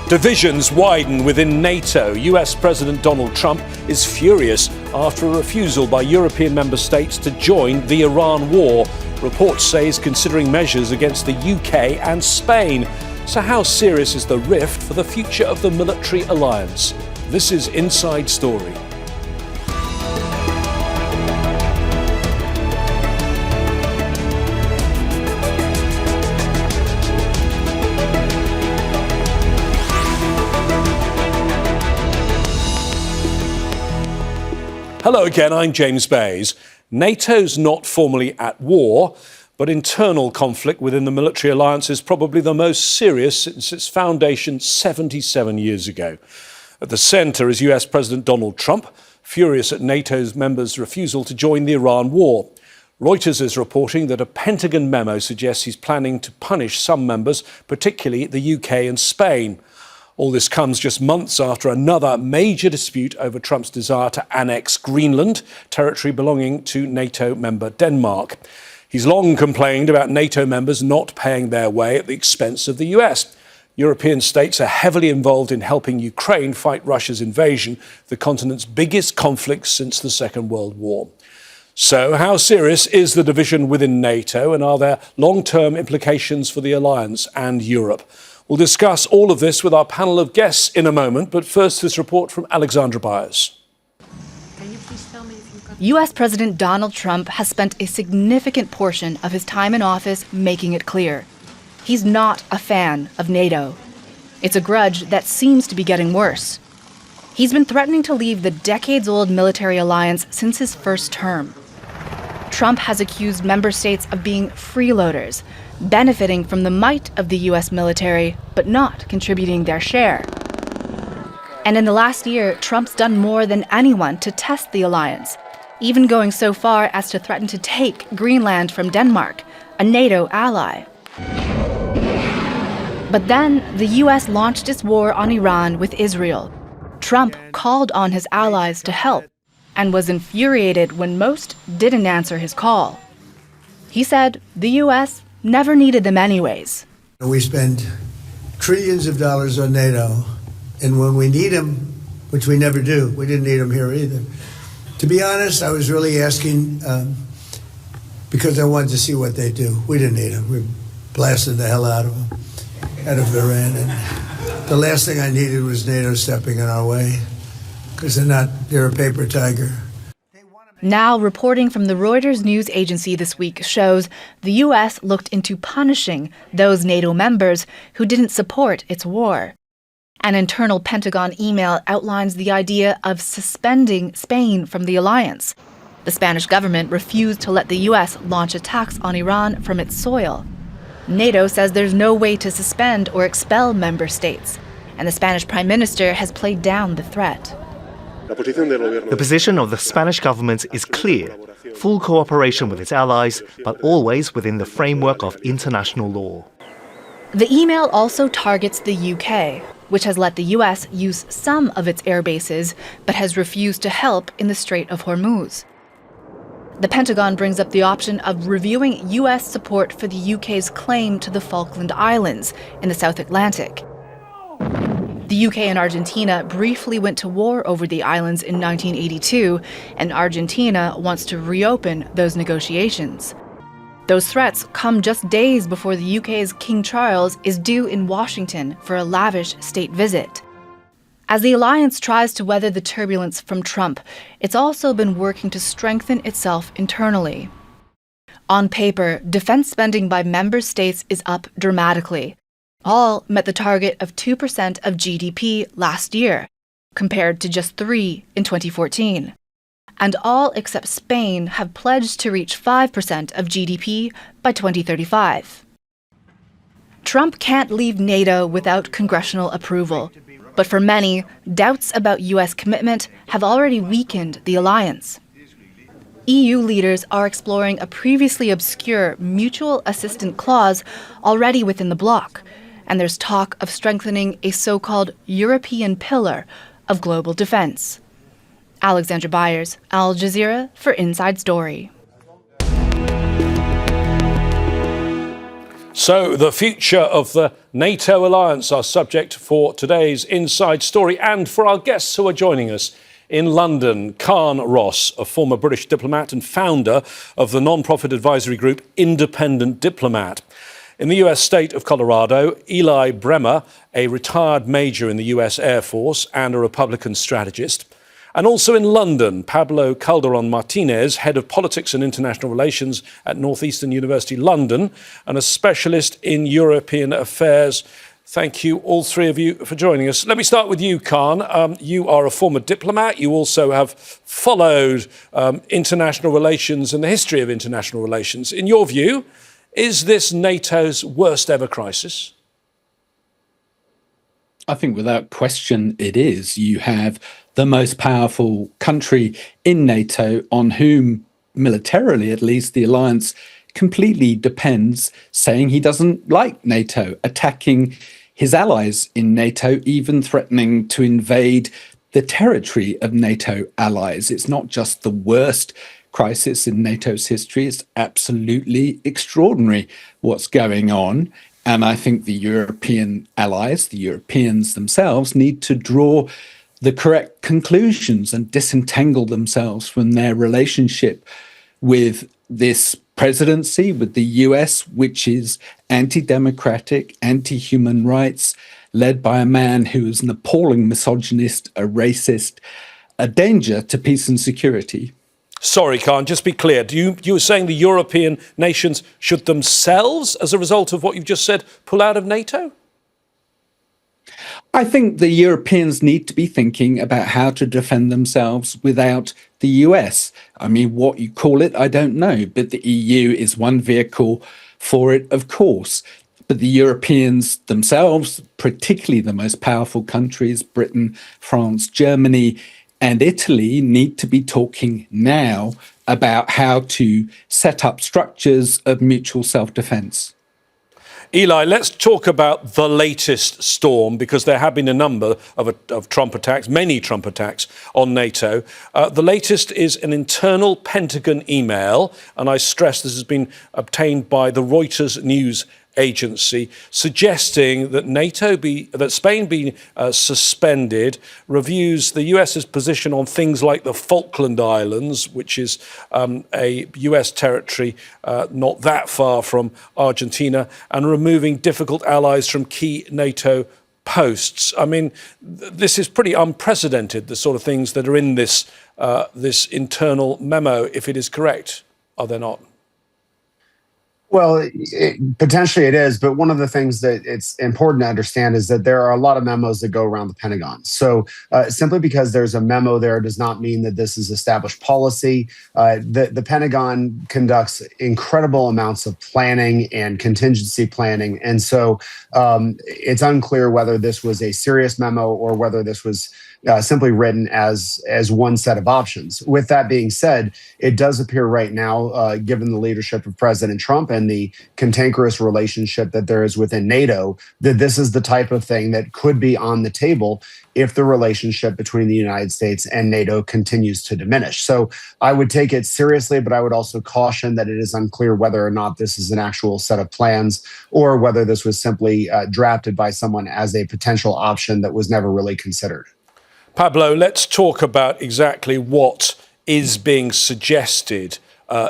Divisions widen within NATO. US President Donald Trump is furious after a refusal by European member states to join the Iran war. Reports say he's considering measures against the UK and Spain. So how serious is the rift for the future of the military alliance? This is Inside Story. Hello again, I'm James Bays. NATO's not formally at war, but internal conflict within the military alliance is probably the most serious since its foundation 77 years ago. At the centre is US President Donald Trump, furious at NATO's members' refusal to join the Iran war. Reuters is reporting that a Pentagon memo suggests he's planning to punish some members, particularly the UK and Spain. All this comes just months after another major dispute over Trump's desire to annex Greenland, territory belonging to NATO member Denmark. He's long complained about NATO members not paying their way at the expense of the US. European states are heavily involved in helping Ukraine fight Russia's invasion, the continent's biggest conflict since the Second World War. So how serious is the division within NATO, and are there long-term implications for the alliance and Europe? We'll discuss all of this with our panel of guests in a moment, but first this report from Alexandra Byers. U.S. President Donald Trump has spent a significant portion of his time in office making it clear he's not a fan of NATO. It's a grudge that seems to be getting worse. He's been threatening to leave the decades-old military alliance since his first term. Trump has accused member states of being freeloaders, benefiting from the might of the U.S. military, but not contributing their share. And in the last year, Trump's done more than anyone to test the alliance, even going so far as to threaten to take Greenland from Denmark, a NATO ally. But then the U.S. launched its war on Iran with Israel. Trump called on his allies to help and was infuriated when most didn't answer his call. He said the U.S. never needed them anyways. We spend trillions of dollars on NATO, and when we need them, which we never do, we didn't need them here either. To be honest, I was really asking because I wanted to see what they do. We didn't need them. We blasted the hell out of them, out of Iran. And the last thing I needed was NATO stepping in our way, because they're a paper tiger. Now, reporting from the Reuters news agency this week shows the U.S. looked into punishing those NATO members who didn't support its war. An internal Pentagon email outlines the idea of suspending Spain from the alliance. The Spanish government refused to let the U.S. launch attacks on Iran from its soil. NATO says there's no way to suspend or expel member states, and the Spanish Prime Minister has played down the threat. The position of the Spanish government is clear: full cooperation with its allies, but always within the framework of international law. The email also targets the UK, which has let the US use some of its air bases, but has refused to help in the Strait of Hormuz. The Pentagon brings up the option of reviewing US support for the UK's claim to the Falkland Islands in the South Atlantic. The UK and Argentina briefly went to war over the islands in 1982, and Argentina wants to reopen those negotiations. Those threats come just days before the UK's King Charles is due in Washington for a lavish state visit. As the alliance tries to weather the turbulence from Trump, it's also been working to strengthen itself internally. On paper, defense spending by member states is up dramatically. All met the target of 2% of GDP last year, compared to just 3% in 2014. And all except Spain have pledged to reach 5% of GDP by 2035. Trump can't leave NATO without congressional approval, but for many, doubts about U.S. commitment have already weakened the alliance. EU leaders are exploring a previously obscure mutual assistance clause already within the bloc, and there's talk of strengthening a so-called European pillar of global defense. Alexandra Byers, Al Jazeera for Inside Story. So the future of the NATO alliance, our subject for today's Inside Story, and for our guests who are joining us in London. Carne Ross, a former British diplomat and founder of the non-profit advisory group Independent Diplomat. In the US state of Colorado, Eli Bremer, a retired major in the US Air Force and a Republican strategist. And also in London, Pablo Calderon Martinez, head of politics and international relations at Northeastern University, London, and a specialist in European affairs. Thank you, all three of you, for joining us. Let me start with you, Carne. You are a former diplomat. You also have followed international relations and the history of international relations. In your view, is this NATO's worst ever crisis? I think without question it is. You have the most powerful country in NATO on whom, militarily at least, the alliance completely depends, saying he doesn't like NATO, attacking his allies in NATO, even threatening to invade the territory of NATO allies. It's not just the worst crisis in NATO's history, it's absolutely extraordinary what's going on. And I think the European allies, the Europeans themselves, need to draw the correct conclusions and disentangle themselves from their relationship with this presidency, with the US, which is anti-democratic, anti-human rights, led by a man who is an appalling misogynist, a racist, a danger to peace and security. Sorry, Carne, just be clear. You were saying the European nations should themselves, as a result of what you've just said, pull out of NATO? I think the Europeans need to be thinking about how to defend themselves without the US. I mean, what you call it, I don't know, but the EU is one vehicle for it, of course. But the Europeans themselves, particularly the most powerful countries, Britain, France, Germany, and Italy, need to be talking now about how to set up structures of mutual self-defense. Eli, let's talk about the latest storm, because there have been a number of Trump attacks, many Trump attacks on NATO. The latest is an internal Pentagon email, and I stress this has been obtained by the Reuters news agency, suggesting that Spain be suspended, reviews the US's position on things like the Falkland Islands, which is a US territory not that far from Argentina, and removing difficult allies from key NATO posts. I mean, this is pretty unprecedented, the sort of things that are in this internal memo, if it is correct, are they not? Well, potentially it is, but one of the things that it's important to understand is that there are a lot of memos that go around the Pentagon. So simply because there's a memo there does not mean that this is established policy. The Pentagon conducts incredible amounts of planning and contingency planning. And so it's unclear whether this was a serious memo or whether this was simply written as one set of options. With that being said, it does appear right now, given the leadership of President Trump and the cantankerous relationship that there is within NATO, that this is the type of thing that could be on the table if the relationship between the United States and NATO continues to diminish. So I would take it seriously, but I would also caution that it is unclear whether or not this is an actual set of plans or whether this was simply drafted by someone as a potential option that was never really considered. Pablo, let's talk about exactly what is being suggested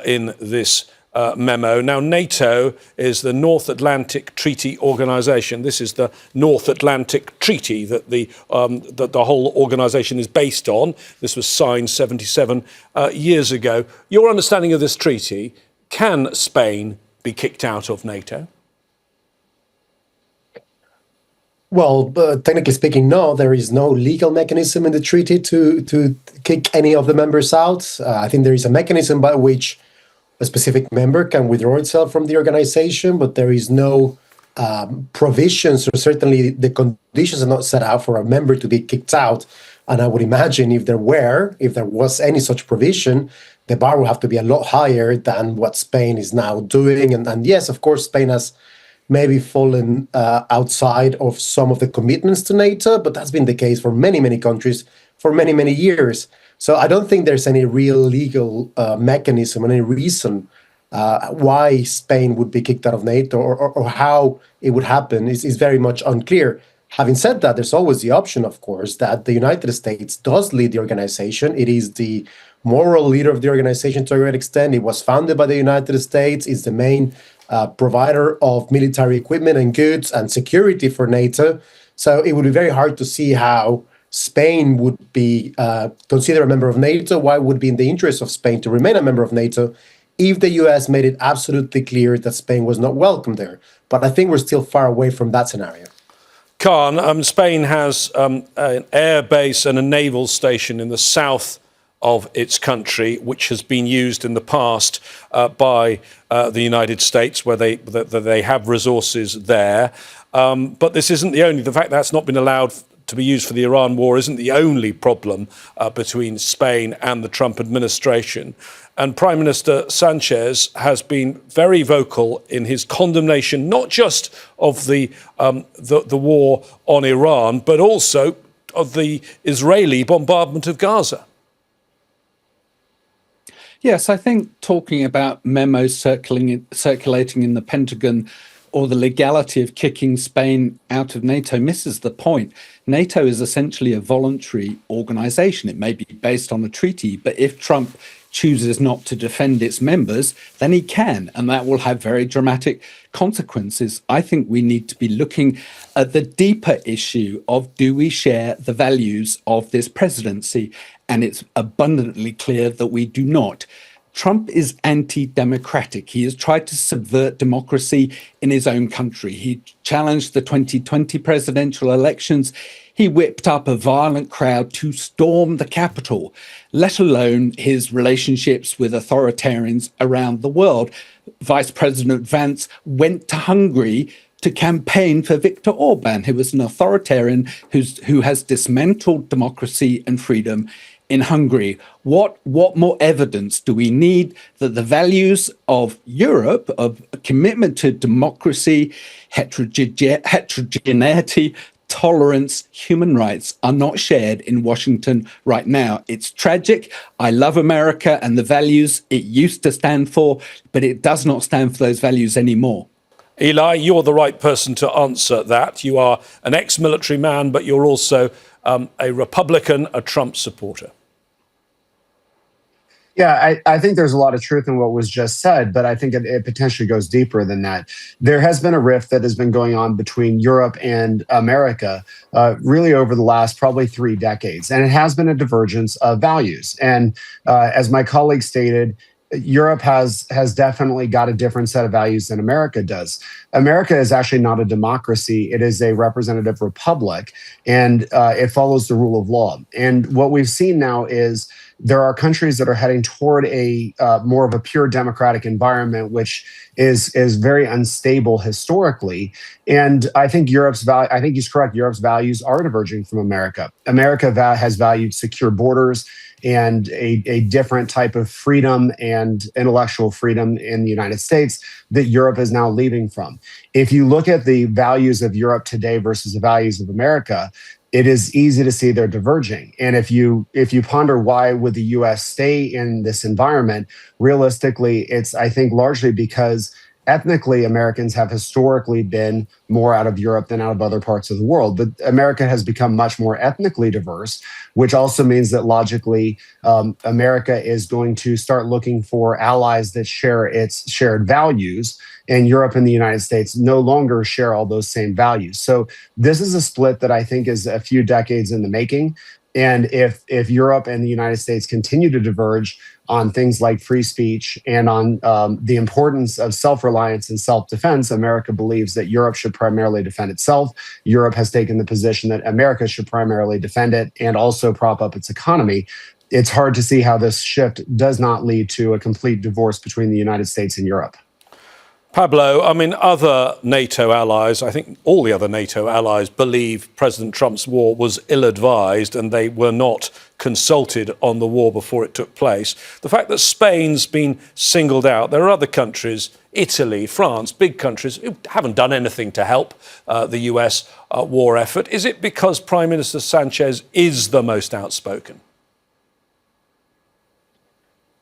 in this memo. Now, NATO is the North Atlantic Treaty Organization. This is the North Atlantic Treaty that the whole organization is based on. This was signed 77 years ago. Your understanding of this treaty, can Spain be kicked out of NATO? Well, technically speaking, no. There is no legal mechanism in the treaty to kick any of the members out. I think there is a mechanism by which a specific member can withdraw itself from the organization, but there is no provisions, or certainly the conditions are not set out for a member to be kicked out. And I would imagine if there was any such provision, the bar would have to be a lot higher than what Spain is now doing. And yes, of course, Spain has maybe fallen outside of some of the commitments to NATO, but that's been the case for many, many countries for many, many years. So I don't think there's any real legal mechanism and any reason Why Spain would be kicked out of NATO or how it would happen is very much unclear. Having said that, there's always the option, of course, that the United States does lead the organization. It is the moral leader of the organization to a great extent. It was founded by the United States. It's the main provider of military equipment and goods and security for NATO. So it would be very hard to see how Spain would be considered a member of NATO. Why would it be in the interest of Spain to remain a member of NATO if the US made it absolutely clear that Spain was not welcome there? But I think we're still far away from that scenario. Carne, Spain has an air base and a naval station in the south of its country, which has been used in the past by the United States, where they have resources there. But this isn't the only. The fact that's not been allowed to be used for the Iran war isn't the only problem between Spain and the Trump administration. And Prime Minister Sanchez has been very vocal in his condemnation, not just of the war on Iran, but also of the Israeli bombardment of Gaza. Yes, I think talking about memos circulating in the Pentagon or the legality of kicking Spain out of NATO misses the point. NATO is essentially a voluntary organization. It may be based on a treaty, but if Trump chooses not to defend its members, then he can, and that will have very dramatic consequences. I think we need to be looking at the deeper issue of, do we share the values of this presidency? And it's abundantly clear that we do not. Trump is anti-democratic. He has tried to subvert democracy in his own country. He challenged the 2020 presidential elections. He whipped up a violent crowd to storm the Capitol, let alone his relationships with authoritarians around the world. Vice President Vance went to Hungary to campaign for Viktor Orban, who was an authoritarian who has dismantled democracy and freedom in Hungary. What more evidence do we need that the values of Europe, of commitment to democracy, heterogeneity, tolerance, human rights, are not shared in Washington right now? It's tragic. I love America and the values it used to stand for, but it does not stand for those values anymore. Eli, you're the right person to answer that. You are an ex-military man, but you're also a Republican, a Trump supporter. Yeah, I think there's a lot of truth in what was just said, but I think it potentially goes deeper than that. There has been a rift that has been going on between Europe and America really over the last probably 3 decades, and it has been a divergence of values. And as my colleague stated, Europe has definitely got a different set of values than America does. America is actually not a democracy. It is a representative republic, and it follows the rule of law. And what we've seen now is there are countries that are heading toward a more of a pure democratic environment, which is very unstable historically. And I think I think he's correct. Europe's values are diverging from America. America has valued secure borders and a different type of freedom and intellectual freedom in the United States that Europe is now leaving from. If you look at the values of Europe today versus the values of America, it is easy to see they're diverging. And if you ponder why would the US stay in this environment, realistically, it's, I think, largely because ethnically Americans have historically been more out of Europe than out of other parts of the world. But America has become much more ethnically diverse, which also means that logically America is going to start looking for allies that share its shared values. And Europe and the United States no longer share all those same values. So this is a split that I think is a few decades in the making. And if Europe and the United States continue to diverge on things like free speech and on the importance of self-reliance and self-defense, America believes that Europe should primarily defend itself. Europe has taken the position that America should primarily defend it and also prop up its economy. It's hard to see how this shift does not lead to a complete divorce between the United States and Europe. Pablo, I mean, other NATO allies, I think all the other NATO allies believe President Trump's war was ill-advised and they were not consulted on the war before it took place. The fact that Spain's been singled out, there are other countries, Italy, France, big countries, who haven't done anything to help the US war effort. Is it because Prime Minister Sanchez is the most outspoken?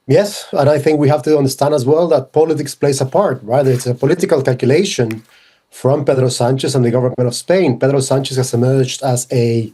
Yes, and I think we have to understand as well that politics plays a part, right? It's a political calculation from Pedro Sanchez and the government of Spain. Pedro Sanchez has emerged as a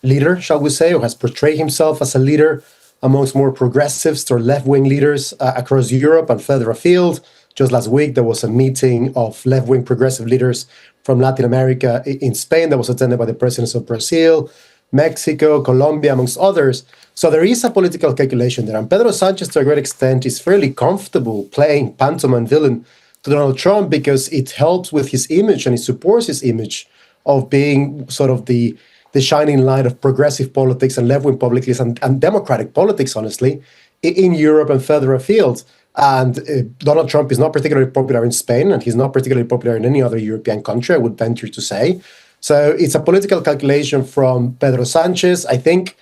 leader, shall we say, or has portrayed himself as a leader amongst more progressives or left-wing leaders across Europe and further afield. Just last week, there was a meeting of left-wing progressive leaders from Latin America in Spain that was attended by the presidents of Brazil, Mexico, Colombia, amongst others. So there is a political calculation there. And Pedro Sanchez, to a great extent, is fairly comfortable playing pantomime villain to Donald Trump because it helps with his image and it supports his image of being sort of the shining light of progressive politics and left-wing politics and democratic politics, honestly, in Europe and further afield. And Donald Trump is not particularly popular in Spain, and he's not particularly popular in any other European country, I would venture to say. So it's a political calculation from Pedro Sanchez. I think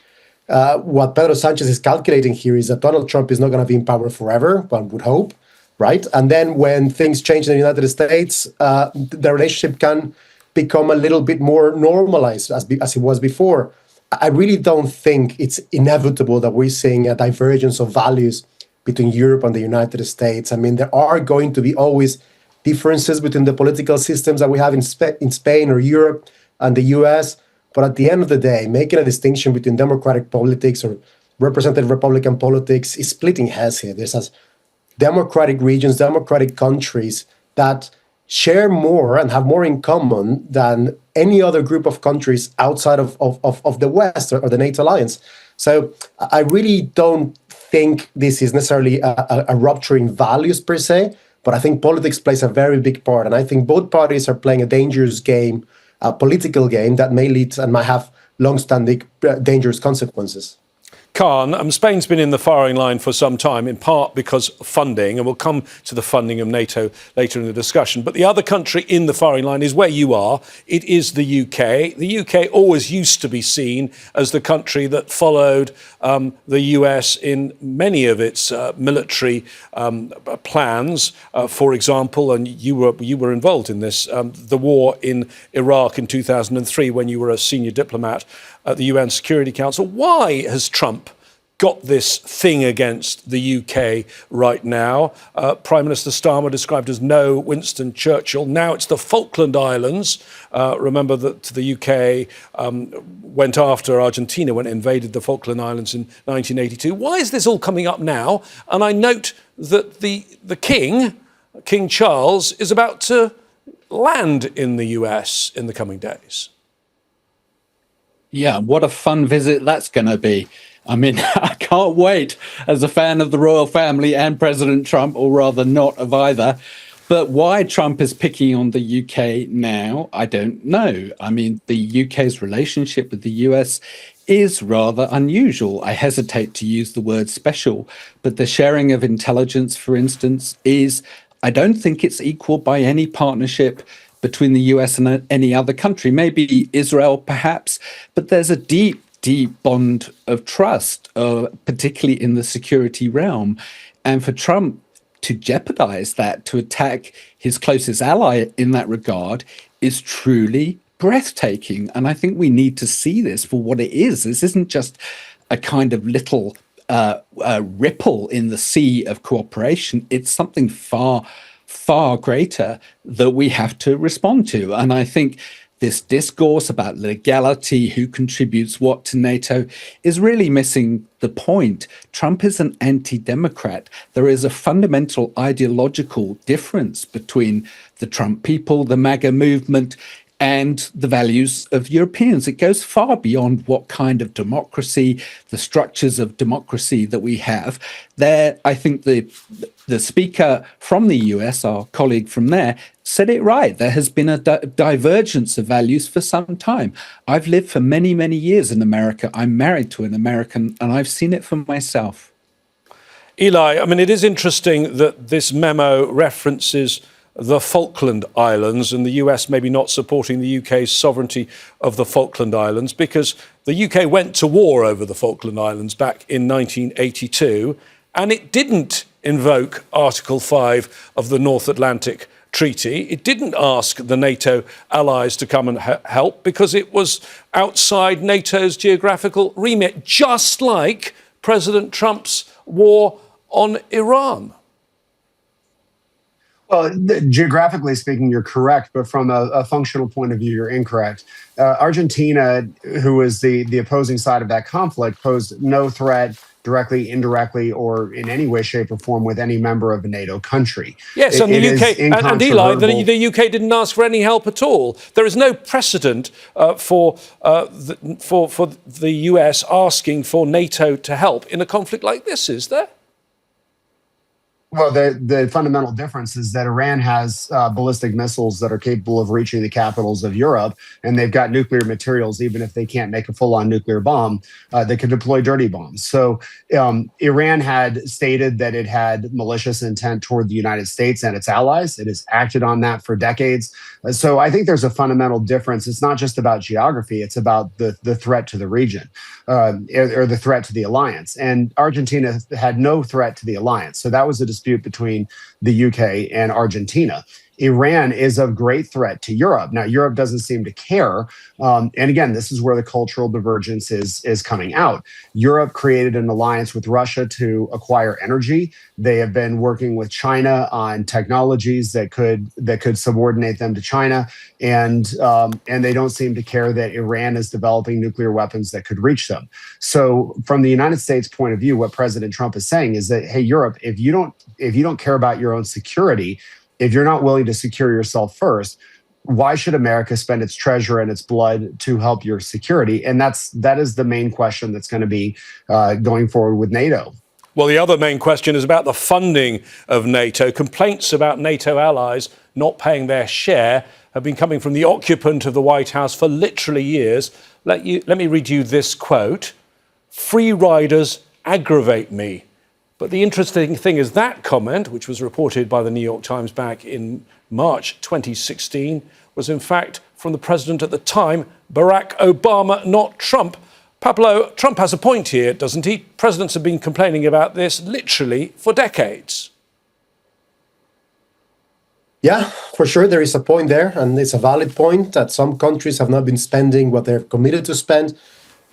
what Pedro Sanchez is calculating here is that Donald Trump is not going to be in power forever, one would hope, right? And then when things change in the United States, the relationship can become a little bit more normalized as it was before. I really don't think it's inevitable that we're seeing a divergence of values between Europe and the United States. I mean, there are going to be always differences between the political systems that we have in Spain or Europe and the US. But at the end of the day, making a distinction between democratic politics or representative Republican politics is splitting hairs here. There's democratic regions, democratic countries that share more and have more in common than any other group of countries outside of the West or the NATO alliance. So I really don't think this is necessarily a rupture in values per se, but I think politics plays a very big part. And I think both parties are playing a dangerous game, a political game that may lead and might have long-standing dangerous consequences. Carne, Spain's been in the firing line for some time, in part because of funding, and we'll come to the funding of NATO later in the discussion. But the other country in the firing line is where you are. It is the UK. The UK always used to be seen as the country that followed the US in many of its military plans. For example, and you were involved in this, the war in Iraq in 2003 when you were a senior diplomat at the UN Security Council. Why has Trump got this thing against the UK right now? Prime Minister Starmer described as no Winston Churchill. Now it's the Falkland Islands. Remember that the UK went after Argentina when it invaded the Falkland Islands in 1982. Why is this all coming up now? And I note that the King, King Charles, is about to land in the US in the coming days. Yeah, what a fun visit that's going to be. I mean, I can't wait as a fan of the royal family and President Trump, or rather not of either. But why Trump is picking on the UK now, I don't know. I mean, the UK's relationship with the US is rather unusual. I hesitate to use the word special, but the sharing of intelligence, for instance, I don't think it's equal by any partnership between the US and any other country, maybe Israel perhaps, but there's a deep bond of trust, particularly in the security realm. And for Trump to jeopardize that, to attack his closest ally in that regard, is truly breathtaking. And I think we need to see this for what it is. This isn't just a kind of little ripple in the sea of cooperation. It's something far greater that we have to respond to. And I think this discourse about legality, who contributes what to NATO, is really missing the point. Trump is an anti-democrat. There is a fundamental ideological difference between the Trump people, the MAGA movement, and the values of Europeans. It goes far beyond what kind of democracy, the structures of democracy that we have. There, I think the speaker from the US, our colleague from there, said it right. There has been a divergence of values for some time. I've lived for many, many years in America. I'm married to an American, and I've seen it for myself. Eli, I mean, it is interesting that this memo references the Falkland Islands and the US maybe not supporting the UK's sovereignty of the Falkland Islands, because the UK went to war over the Falkland Islands back in 1982, and it didn't invoke Article 5 of the North Atlantic Treaty. It didn't ask the NATO allies to come and help because it was outside NATO's geographical remit, just like President Trump's war on Iran? Well, geographically speaking, you're correct, but from a functional point of view, you're incorrect. Argentina, who is the opposing side of that conflict, posed no threat directly, indirectly, or in any way, shape, or form with any member of a NATO country. Yes, and the UK, and Eli, the UK didn't ask for any help at all. There is no precedent for the US asking for NATO to help in a conflict like this, is there? Well, the fundamental difference is that Iran has ballistic missiles that are capable of reaching the capitals of Europe, and they've got nuclear materials, even if they can't make a full-on nuclear bomb, they can deploy dirty bombs. So Iran had stated that it had malicious intent toward the United States and its allies. It has acted on that for decades. So I think there's a fundamental difference. It's not just about geography. It's about the threat to the region or the threat to the alliance. And Argentina had no threat to the alliance. So that was a dispute between the UK and Argentina. Iran is of great threat to Europe. Now, Europe doesn't seem to care. And again, this is where the cultural divergence is coming out. Europe created an alliance with Russia to acquire energy. They have been working with China on technologies that could subordinate them to China. And they don't seem to care that Iran is developing nuclear weapons that could reach them. So from the United States point of view, what President Trump is saying is that, hey, Europe, if you don't care about your own security, if you're not willing to secure yourself first, why should America spend its treasure and its blood to help your security? And that is the main question that's going to be going forward with NATO. Well, the other main question is about the funding of NATO. Complaints about NATO allies not paying their share have been coming from the occupant of the White House for literally years. Let me read you this quote. "Free riders aggravate me." But the interesting thing is that comment, which was reported by the New York Times back in March 2016, was in fact from the president at the time, Barack Obama, not Trump. Pablo, Trump has a point here, doesn't he? Presidents have been complaining about this literally for decades. Yeah, for sure, there is a point there, and it's a valid point that some countries have not been spending what they're committed to spend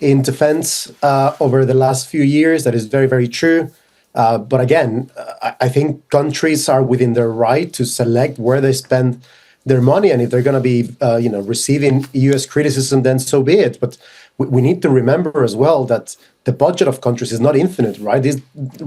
in defense over the last few years. That is very, very true. But again, I think countries are within their right to select where they spend their money, and if they're going to be, receiving U.S. criticism, then so be it. But we need to remember as well that the budget of countries is not infinite, right? This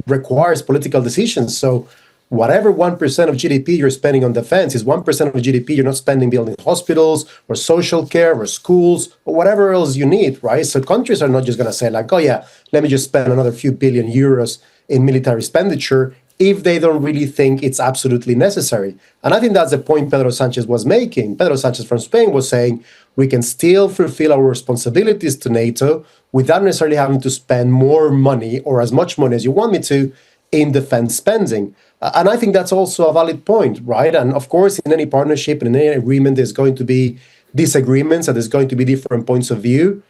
requires political decisions. So whatever 1% of GDP you're spending on defense is 1% of GDP you're not spending building hospitals or social care or schools or whatever else you need, right? So countries are not just going to say like, oh yeah, let me just spend another few billion euros in military expenditure if they don't really think it's absolutely necessary. And I think that's the point Pedro Sanchez was making. Pedro Sanchez from Spain was saying we can still fulfill our responsibilities to NATO without necessarily having to spend more money or as much money as you want me to in defense spending. And I think that's also a valid point, right? And of course, in any partnership and in any agreement, there's going to be disagreements and there's going to be different points of view.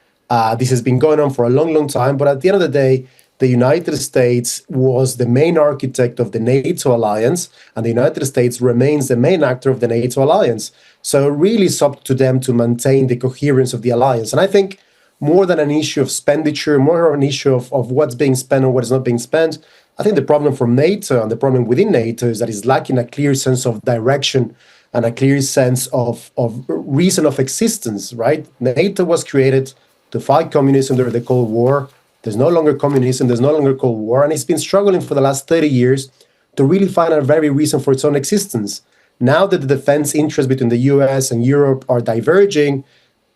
This has been going on for a long, long time. But at the end of the day, the United States was the main architect of the NATO alliance, and the United States remains the main actor of the NATO alliance. So really it's up to them to maintain the coherence of the alliance. And I think more than an issue of expenditure, more an issue of what's being spent or what is not being spent, I think the problem from NATO and the problem within NATO is that it's lacking a clear sense of direction and a clear sense of reason of existence, right? NATO was created to fight communism during the Cold War. There's no longer communism, there's no longer Cold War, and it's been struggling for the last 30 years to really find a very reason for its own existence. Now that the defense interests between the US and Europe are diverging,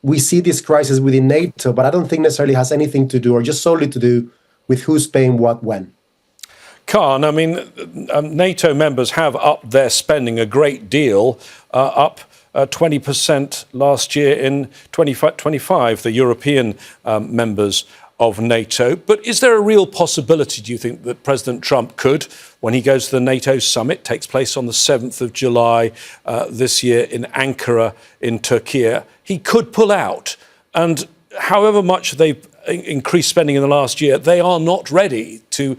we see this crisis within NATO, but I don't think necessarily has anything to do or just solely to do with who's paying what when. Carne, I mean, NATO members have upped their spending a great deal, up 20% last year in 2025, the European members of NATO. But is there a real possibility, do you think, that President Trump could, when he goes to the NATO summit, takes place on the 7th of July this year in Ankara in Turkey, he could pull out? And however much they've increased spending in the last year, they are not ready to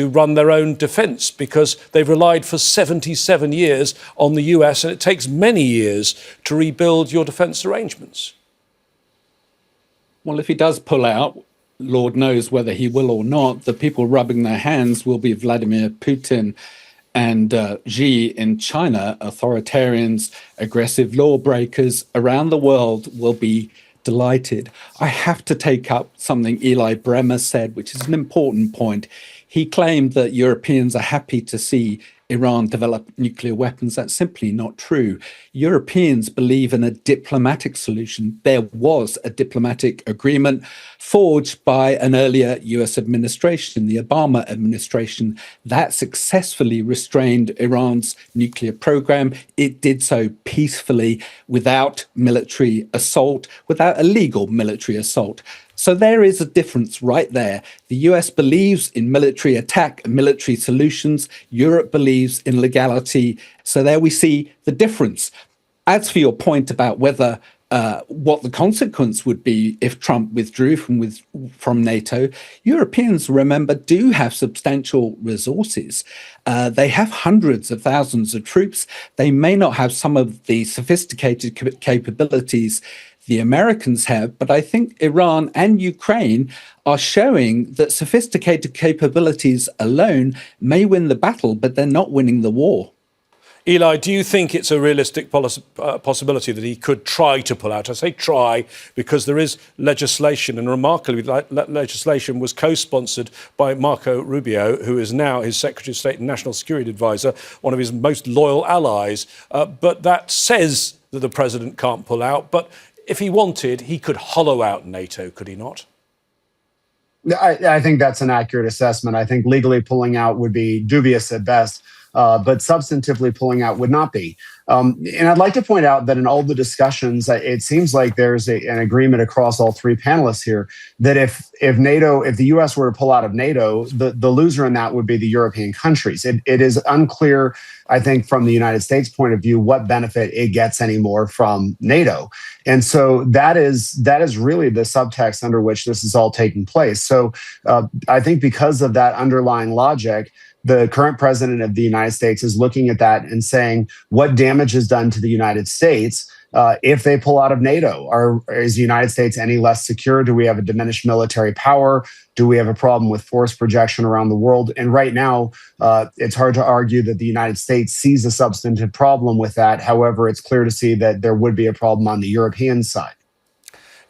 run their own defence because they've relied for 77 years on the US, and it takes many years to rebuild your defence arrangements. Well, if he does pull out, Lord knows whether he will or not, the people rubbing their hands will be Vladimir Putin and Xi in China. Authoritarians, aggressive lawbreakers around the world will be delighted. I have to take up something Eli Bremer said, which is an important point. He claimed that Europeans are happy to see Iran develop nuclear weapons. That's simply not true. Europeans believe in a diplomatic solution. There was a diplomatic agreement forged by an earlier US administration, the Obama administration, that successfully restrained Iran's nuclear program. It did so peacefully, without military assault, without illegal military assault. So there is a difference right there. The US believes in military attack and military solutions. Europe believes in legality. So there we see the difference. As for your point about whether what the consequence would be if Trump withdrew from NATO, Europeans, remember, do have substantial resources. They have hundreds of thousands of troops. They may not have some of the sophisticated capabilities the Americans have, but I think Iran and Ukraine are showing that sophisticated capabilities alone may win the battle, but they're not winning the war. Eli, do you think it's a realistic possibility that he could try to pull out? I say try because there is legislation, and remarkably, legislation was co-sponsored by Marco Rubio, who is now his Secretary of State and National Security Advisor, one of his most loyal allies. But that says that the president can't pull out. But if he wanted, he could hollow out NATO, could he not? I think that's an accurate assessment. I think legally pulling out would be dubious at best, but substantively pulling out would not be. And I'd like to point out that in all the discussions, it seems like there's an agreement across all three panelists here that if the U.S. were to pull out of NATO, the loser in that would be the European countries. It is unclear, I think, from the United States point of view, what benefit it gets anymore from NATO. And so that is really the subtext under which this is all taking place. So I think because of that underlying logic, the current president of the United States is looking at that and saying, what damage is done to the United States if they pull out of NATO? Is the United States any less secure? Do we have a diminished military power? Do we have a problem with force projection around the world? And right now, it's hard to argue that the United States sees a substantive problem with that. However, it's clear to see that there would be a problem on the European side.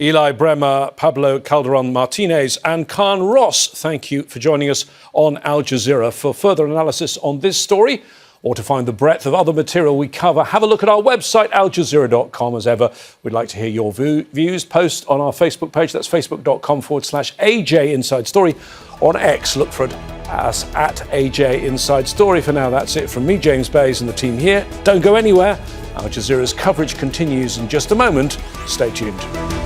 Eli Bremer, Pablo, Calderon, Martinez and Carne Ross, thank you for joining us on Al Jazeera. For further analysis on this story, or to find the breadth of other material we cover, have a look at our website, aljazeera.com. As ever, we'd like to hear your views. Post on our Facebook page. That's facebook.com/AJ Inside Story. On X, look for us at AJ Inside Story. For now, that's it from me, James Bays, and the team here. Don't go anywhere. Al Jazeera's coverage continues in just a moment. Stay tuned.